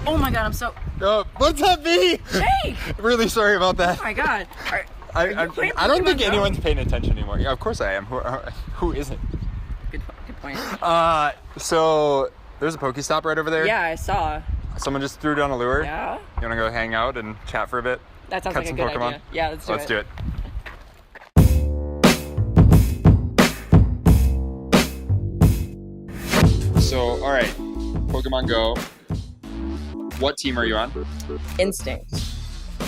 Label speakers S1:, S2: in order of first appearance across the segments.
S1: Oh my god, I'm so...
S2: What's up, Vee?
S1: Hey!
S2: Really sorry about that.
S1: Oh my god.
S2: I don't think anyone's paying attention anymore. Yeah, of course I am. Who isn't?
S1: Good point.
S2: So there's a Pokestop right over there.
S1: Yeah, I saw.
S2: Someone just threw down a lure.
S1: Yeah?
S2: You want to go hang out and chat for a bit?
S1: That sounds
S2: Catch
S1: like a
S2: some
S1: good
S2: Pokemon?
S1: idea. Yeah, let's do it.
S2: So, all right, Pokemon Go. What team are you on?
S1: Instinct.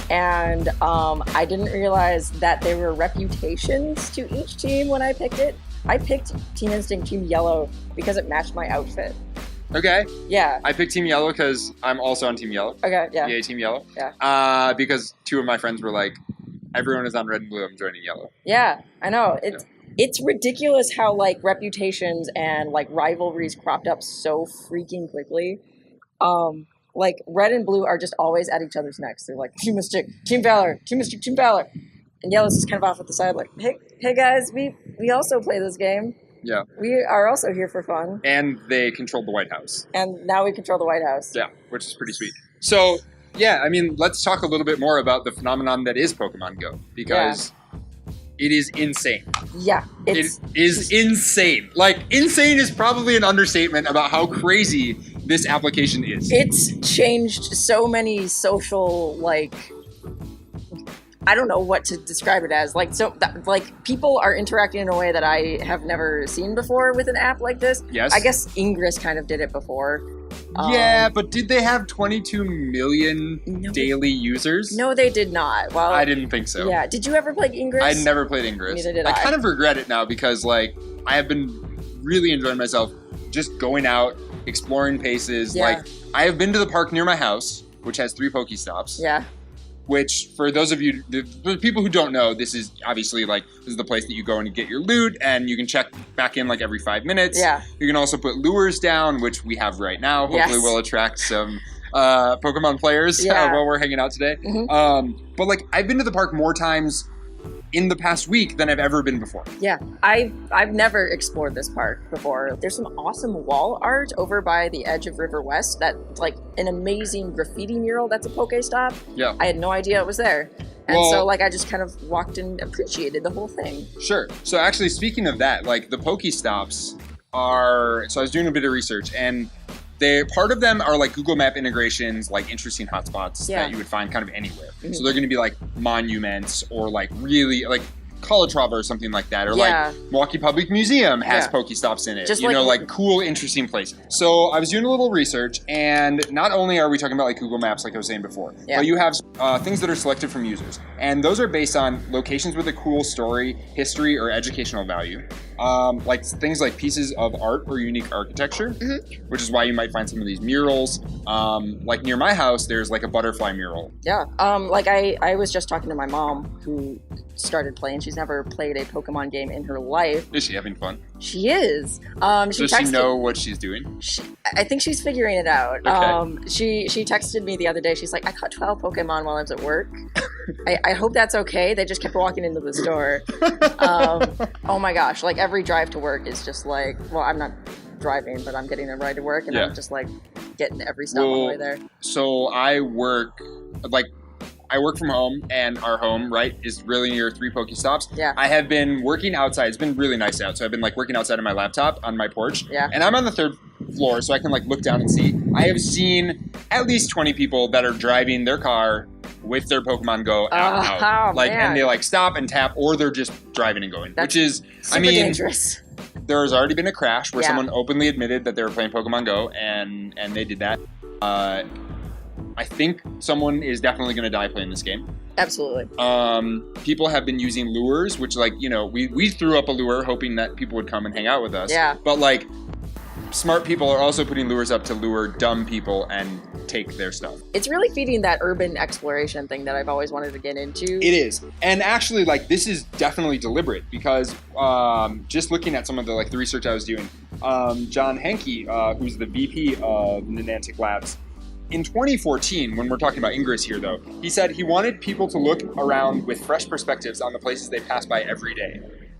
S1: And I didn't realize that there were reputations to each team when I picked it. I picked Team Instinct Team Yellow because it matched my outfit.
S2: Okay.
S1: Yeah.
S2: I picked Team Yellow because I'm also on Team Yellow.
S1: Okay, yeah.
S2: EA Team Yellow.
S1: Yeah.
S2: Because two of my friends were like, everyone is on red and blue, I'm joining yellow.
S1: Yeah, I know. It's ridiculous how like reputations and like rivalries cropped up so freaking quickly. Like red and blue are just always at each other's necks. They're like Team Mystic, Team Valor, Team Mystic, Team Valor, and yellow's just kind of off at the side, like, hey guys, we also play this game.
S2: Yeah.
S1: We are also here for fun.
S2: And they controlled the White House.
S1: And now we control the White House.
S2: Yeah, which is pretty sweet. So yeah, I mean, let's talk a little bit more about the phenomenon that is Pokemon Go because it is insane.
S1: Yeah,
S2: it is insane. Like, insane is probably an understatement about how crazy this application is.
S1: It's changed so many social, like, I don't know what to describe it as. Like, people are interacting in a way that I have never seen before with an app like this.
S2: Yes.
S1: I guess Ingress kind of did it before.
S2: Yeah, but did they have 22 million daily users?
S1: No, they did not. Well,
S2: I didn't think so.
S1: Yeah. Did you ever play Ingress?
S2: I never played Ingress.
S1: Neither did I.
S2: I kind of regret it now because, like, I have been really enjoying myself just going out, exploring places.
S1: Yeah.
S2: Like, I have been to the park near my house, which has 3 Pokestops.
S1: Yeah.
S2: Which, for those of you, the people who don't know, this is obviously, like, this is the place that you go and get your loot, and you can check back in, like, every 5 minutes.
S1: Yeah.
S2: You can also put lures down, which we have right now. Hopefully we'll attract some Pokemon players while we're hanging out today.
S1: Mm-hmm.
S2: But, like, I've been to the park more times in the past week than I've ever been before.
S1: Yeah, I've never explored this park before. There's some awesome wall art over by the edge of River West. That's like an amazing graffiti mural that's a Pokestop.
S2: Yeah.
S1: I had no idea it was there. And so like I just kind of walked and appreciated the whole thing.
S2: Sure. So actually speaking of that, like the Pokestops are, so I was doing a bit of research and part of them are like Google Map integrations, like interesting hotspots that you would find kind of anywhere. Mm-hmm. So they're going to be like monuments or like really like Calatrava or something like that, or like Milwaukee Public Museum has Pokestops in it.
S1: Just
S2: you know, like cool, interesting places. So I was doing a little research, and not only are we talking about like Google Maps, like I was saying before, but you have things that are selected from users, and those are based on locations with a cool story, history, or educational value. Like things like pieces of art or unique architecture, which is why you might find some of these murals. Like near my house, there's like a butterfly mural.
S1: Yeah. Like I was just talking to my mom who started playing. She's never played a Pokemon game in her life.
S2: Is she having fun?
S1: She is.
S2: Does she know what she's doing?
S1: I think she's figuring it out.
S2: Okay.
S1: She texted me the other day. She's like, I caught 12 Pokemon while I was at work. I hope that's okay. They just kept walking into the store. Oh my gosh. Like every drive to work is just like, well, I'm not driving, but I'm getting a ride to work and I'm just like getting every stop on the way there.
S2: So I work from home, and our home, right, is really near 3 Pokestops.
S1: Yeah.
S2: I have been working outside. It's been really nice out. So I've been like working outside on my laptop on my porch.
S1: Yeah.
S2: And I'm on the 3rd floor, so I can like look down and see. I have seen at least 20 people that are driving their car with their Pokemon Go out. Like, and they like stop and tap, or they're just driving and going, which is,
S1: super dangerous.
S2: There has already been a crash where someone openly admitted that they were playing Pokemon Go, and they did that. I think someone is definitely going to die playing this game.
S1: Absolutely.
S2: People have been using lures, which, like, you know, we threw up a lure hoping that people would come and hang out with us.
S1: Yeah.
S2: But, like, smart people are also putting lures up to lure dumb people and take their stuff.
S1: It's really feeding that urban exploration thing that I've always wanted to get into.
S2: It is. And actually, like, this is definitely deliberate because just looking at some of the, like, the research I was doing, John Henke, who's the VP of Niantic Labs, in 2014, when we're talking about Ingress here, though, he said he wanted people to look around with fresh perspectives on the places they pass by every day,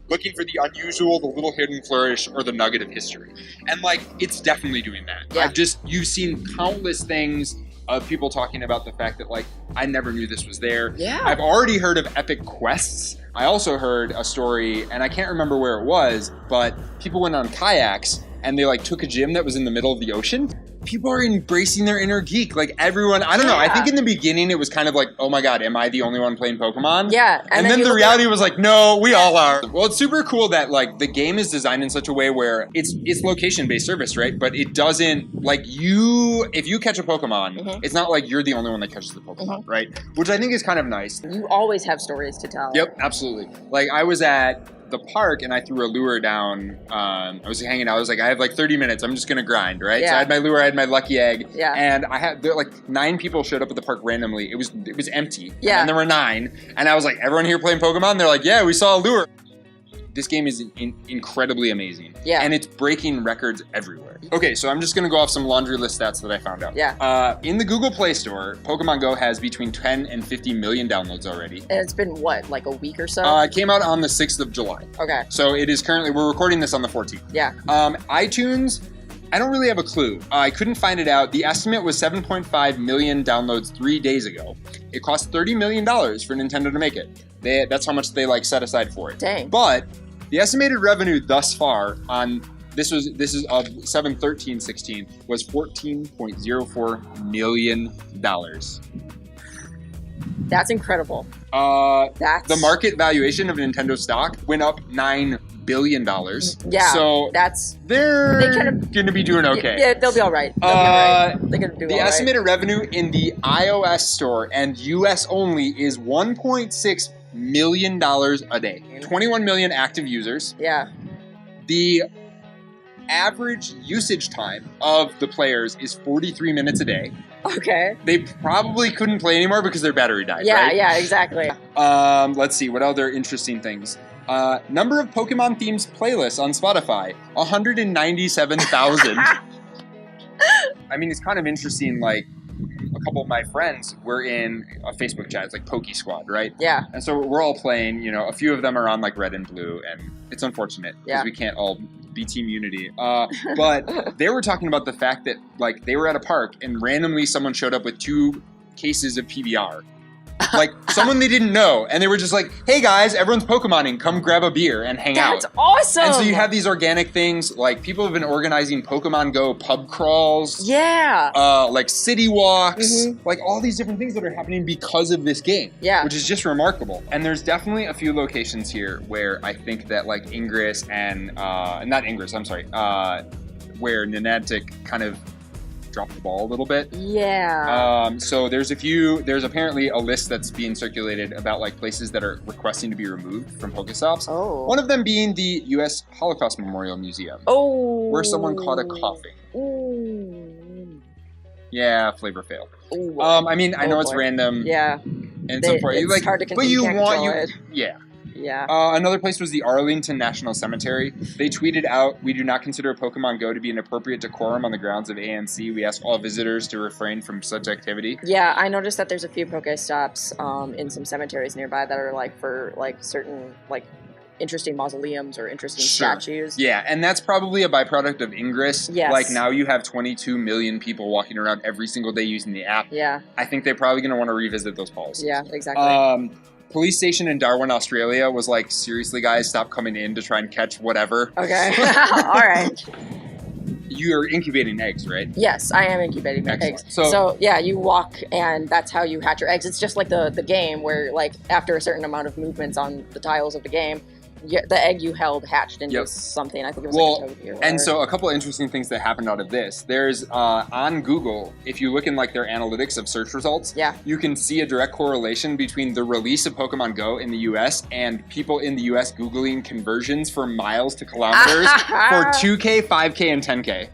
S2: looking for the unusual, the little hidden flourish, or the nugget of history. And, like, it's definitely doing that.
S1: Yeah.
S2: You've seen countless things of people talking about the fact that, like, I never knew this was there.
S1: Yeah.
S2: I've already heard of epic quests. I also heard a story, and I can't remember where it was, but people went on kayaks, and they, like, took a gym that was in the middle of the ocean. People are embracing their inner geek. Like, everyone, I don't know. I think in the beginning it was kind of like, oh my God, am I the only one playing Pokemon?
S1: Yeah.
S2: And then the reality was like, no, we all are. Well, it's super cool that, like, the game is designed in such a way where it's location-based service, right? But it doesn't, like, if you catch a Pokemon, it's not like you're the only one that catches the Pokemon, right? Which I think is kind of nice.
S1: You always have stories to tell.
S2: Yep, absolutely. Like, I was at the park and I threw a lure down. I was hanging out. I was like, I have like 30 minutes. I'm just going to grind, right?
S1: Yeah.
S2: So I had my lure, I had my lucky egg.
S1: Yeah.
S2: And like 9 people showed up at the park randomly. It was empty.
S1: Yeah.
S2: And there were 9. And I was like, everyone here playing Pokemon? They're like, yeah, we saw a lure. This game is incredibly amazing.
S1: Yeah.
S2: And it's breaking records everywhere. Okay, so I'm just going to go off some laundry list stats that I found out.
S1: Yeah.
S2: In the Google Play Store, Pokemon Go has between 10 and 50 million downloads already.
S1: And it's been, what, like a week or so?
S2: It came out on the 6th of July.
S1: Okay.
S2: So it is currently, we're recording this on the 14th.
S1: Yeah.
S2: iTunes, I don't really have a clue. I couldn't find it out. The estimate was 7.5 million downloads 3 days ago. It cost $30 million for Nintendo to make it. That's how much they, like, set aside for it.
S1: Dang.
S2: But the estimated revenue thus far on this is of 7/13/16 was $14.04 million.
S1: That's incredible.
S2: The market valuation of Nintendo stock went up $9 billion.
S1: Yeah.
S2: So they're going to be doing okay.
S1: Yeah, they'll be all right. They're going to do
S2: the
S1: all right.
S2: estimated revenue in the iOS store and US only is $1.6 million a day. 21 million active users.
S1: Yeah.
S2: The average usage time of the players is 43 minutes a day.
S1: Okay.
S2: They probably couldn't play anymore because their battery died,
S1: Yeah,
S2: right?
S1: yeah, exactly.
S2: Let's see, what other interesting things? Number of Pokemon themes playlists on Spotify, 197,000. I mean, it's kind of interesting, like, a couple of my friends were in a Facebook chat. It's like Poke Squad, right?
S1: Yeah.
S2: And so we're all playing, you know, a few of them are on like red and blue, and it's unfortunate because we can't all be Team Unity. But they were talking about the fact that, like, they were at a park and randomly someone showed up with 2 cases of PBR. Like, someone they didn't know, and they were just like, hey guys, everyone's Pokemoning, come grab a beer and hang out.
S1: That's awesome!
S2: And so you have these organic things, like people have been organizing Pokemon Go pub crawls.
S1: Yeah.
S2: Like city walks, like all these different things that are happening because of this game.
S1: Yeah.
S2: Which is just remarkable. And there's definitely a few locations here where I think that, like, Ingress and, not Ingress, I'm sorry, where Niantic kind of dropped the ball a little bit.
S1: Yeah.
S2: So there's apparently a list that's being circulated about, like, places that are requesting to be removed from Pokestops.
S1: Oh.
S2: One of them being the U.S. Holocaust Memorial Museum.
S1: Oh.
S2: Where someone caught a coughing.
S1: Ooh.
S2: Yeah, flavor fail.
S1: Ooh.
S2: I mean, I know it's random.
S1: Yeah.
S2: And so forth.
S1: It's
S2: like,
S1: hard to
S2: but you
S1: control
S2: want
S1: it.
S2: yeah.
S1: Yeah.
S2: Another place was the Arlington National Cemetery. They tweeted out, "We do not consider Pokemon Go to be an appropriate decorum on the grounds of ANC. We ask all visitors to refrain from such activity."
S1: Yeah, I noticed that there's a few Pokestops in some cemeteries nearby that are, like, for, like, certain, like, interesting mausoleums or interesting statues.
S2: Yeah, and that's probably a byproduct of Ingress.
S1: Yes.
S2: Like, now you have 22 million people walking around every single day using the app.
S1: Yeah.
S2: I think they're probably going to want to revisit those policies.
S1: Yeah, exactly.
S2: Police station in Darwin, Australia was like, seriously, guys, stop coming in to try and catch whatever.
S1: Okay. All right.
S2: You're incubating eggs, right?
S1: Yes, I am incubating my eggs. So, yeah, you walk, and that's how you hatch your eggs. It's just like the game where, like, after a certain amount of movements on the tiles of the game, the egg you held hatched into something. I think it was like a toad or whatever.
S2: And so a couple of interesting things that happened out of this. There's on Google, if you look in like their analytics of search results, you can see a direct correlation between the release of Pokemon Go in the US and people in the US Googling conversions from miles to kilometers for 2K, 5K, and 10K.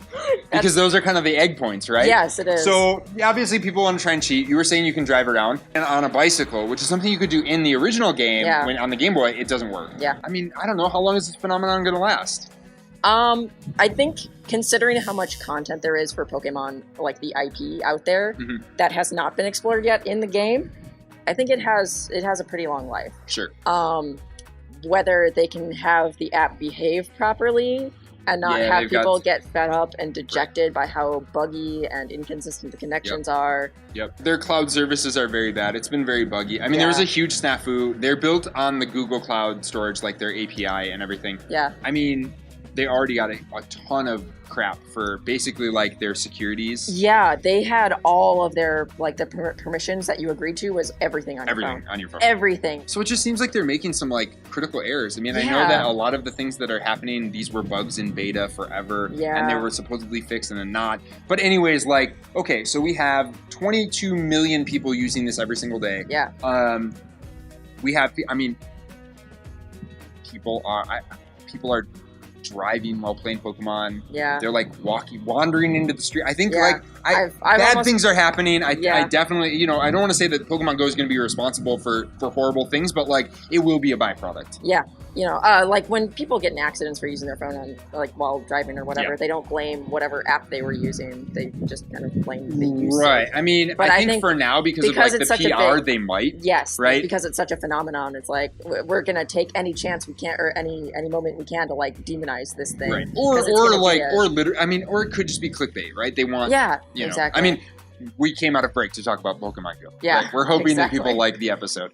S2: Because those are kind of the egg points, right?
S1: Yes, it is.
S2: So obviously people want to try and cheat. You were saying you can drive around and on a bicycle, which is something you could do in the original game. When on the Game Boy, it doesn't work.
S1: Yeah.
S2: I mean, I don't know. How long is this phenomenon going to last?
S1: I think considering how much content there is for Pokemon, like the IP out there, that has not been explored yet in the game, I think it has a pretty long life.
S2: Sure.
S1: Whether they can have the app behave properly and not have people get fed up and dejected by how buggy and inconsistent the connections are.
S2: Yep. Their cloud services are very bad. It's been very buggy. I mean, there was a huge snafu. They're built on the Google Cloud storage, like their API and everything.
S1: Yeah.
S2: I mean, they already got a ton of crap for basically like their securities.
S1: Yeah, they had all of their like the permissions that you agreed to was everything on your phone. Everything.
S2: So it just seems like they're making some like critical errors. I mean, I know that a lot of the things that are happening, these were bugs in beta forever, and they were supposedly fixed and then not. But anyways, like, okay, so we have 22 million people using this every single day.
S1: Yeah.
S2: We have, I mean, people are driving while playing Pokemon.
S1: Yeah.
S2: They're like wandering into the street. I think like bad things are happening. I definitely, you know, I don't want to say that Pokemon Go is going to be responsible for horrible things, but like it will be a byproduct.
S1: Yeah. You know, like when people get in accidents for using their phone on, like while driving or whatever, they don't blame whatever app they were using. They just kind of blame the use.
S2: Right. I mean, but I think for now, because of like the PR, they might.
S1: Yes.
S2: Right.
S1: Because it's such a phenomenon. It's like we're gonna take any chance we can or any moment we can to like demonize this thing.
S2: Right. Or literally. I mean, or it could just be clickbait, right? They want.
S1: Yeah.
S2: You know,
S1: exactly.
S2: I mean, we came out of break to talk about Pokemon Go.
S1: Yeah.
S2: Right? We're hoping that people like the episode.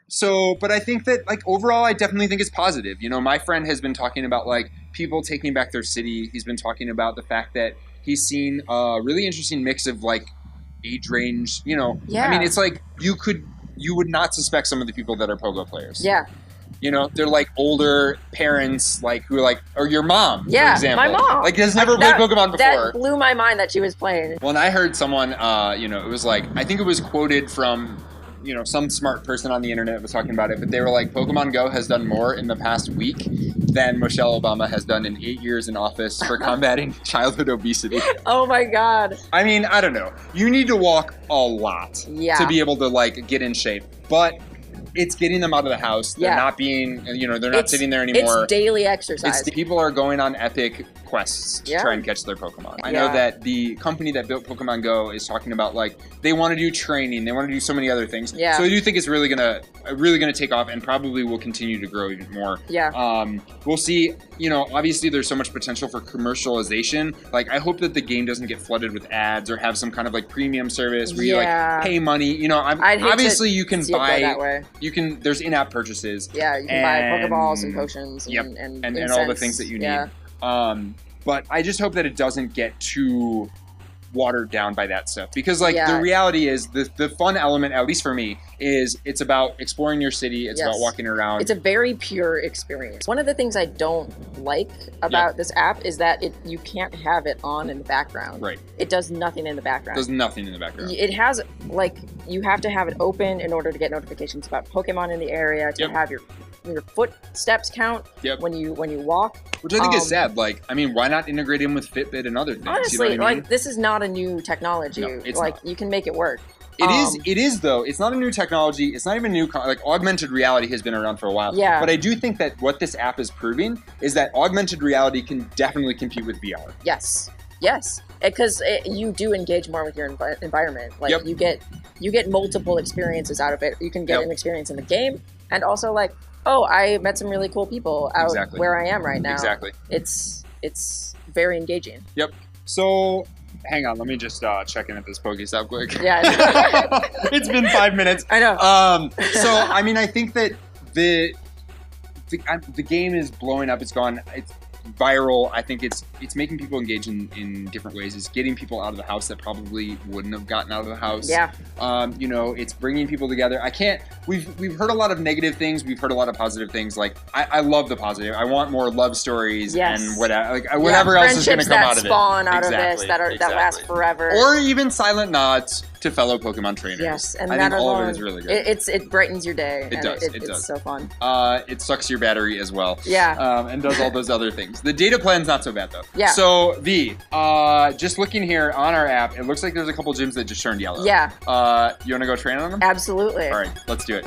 S2: So, but I think that, like, overall, I definitely think it's positive. You know, my friend has been talking about, like, people taking back their city. He's been talking about the fact that he's seen a really interesting mix of, like, age range, you know.
S1: Yeah.
S2: I mean, it's like, you would not suspect some of the people that are Pogo players.
S1: Yeah.
S2: You know, they're, like, older parents, like, who are, like, or your mom, for example.
S1: My mom.
S2: Like, has never played Pokemon before.
S1: That blew my mind that she was playing.
S2: Well, and I heard someone, you know, it was, like, I think it was quoted from... You know, some smart person on the internet was talking about it, but they were like, Pokemon Go has done more in the past week than Michelle Obama has done in 8 years in office for combating childhood obesity.
S1: Oh my God.
S2: I mean, I don't know. You need to walk a lot to be able to, like, get in shape. But it's getting them out of the house. They're not being, you know, they're not sitting there anymore.
S1: It's daily exercise.
S2: People are going on epic quests to try and catch their Pokemon. I know that the company that built Pokemon Go is talking about, like, they want to do training. They want to do so many other things.
S1: Yeah.
S2: So I do think it's really gonna take off and probably will continue to grow even more.
S1: Yeah.
S2: We'll see. You know, obviously there's so much potential for commercialization. Like, I hope that the game doesn't get flooded with ads or have some kind of like premium service where you like pay money. You know, obviously you can buy.
S1: That way.
S2: There's in-app purchases.
S1: Yeah, you can buy Pokeballs and potions and
S2: all the things that you need. But I just hope that it doesn't get too watered down by that stuff. Because, like, the reality is the fun element, at least for me, is it's about exploring your city. It's about walking around.
S1: It's a very pure experience. One of the things I don't like about this app is that you can't have it on in the background.
S2: Right.
S1: It does nothing in the background. It has, like, you have to have it open in order to get notifications about Pokemon in the area, to have your footsteps count when you walk.
S2: Which I think is sad. Like, I mean, why not integrate in with Fitbit and other things?
S1: Honestly,
S2: you know what I mean?
S1: like, this is not a new technology. No, it's like, you can make it work.
S2: It is though. It's not a new technology. It's not even new. Like, augmented reality has been around for a while.
S1: Yeah.
S2: But I do think that what this app is proving is that augmented reality can definitely compete with VR.
S1: Yes. Because you do engage more with your environment. Like, you get multiple experiences out of it. You can get an experience in the game, and also, like, oh, I met some really cool people out where I am right now.
S2: Exactly.
S1: It's very engaging.
S2: Yep. So, hang on. Let me just check in at this Pokestop quick.
S1: Yeah.
S2: It's been 5 minutes.
S1: I know.
S2: So, I mean, I think that the game is blowing up. It's gone. viral. I think it's making people engage in different ways. It's getting people out of the house that probably wouldn't have gotten out of the house.
S1: Yeah.
S2: You know, it's bringing people together. We've heard a lot of negative things. We've heard a lot of positive things. Like, I love the positive. I want more love stories and whatever else is going to come out of it.
S1: Spawn out of this that last forever.
S2: Or even silent nods to fellow Pokemon trainers.
S1: Yes, and
S2: I
S1: that
S2: think all
S1: alone,
S2: of it is really good.
S1: It brightens your day.
S2: It does. It does.
S1: It's so fun.
S2: It sucks your battery as well.
S1: Yeah.
S2: And does all those other things. The data plan's not so bad though.
S1: Yeah.
S2: So Vee, just looking here on our app, it looks like there's a couple gyms that just turned yellow.
S1: Yeah.
S2: You want to go train on them?
S1: Absolutely.
S2: All right, let's do it.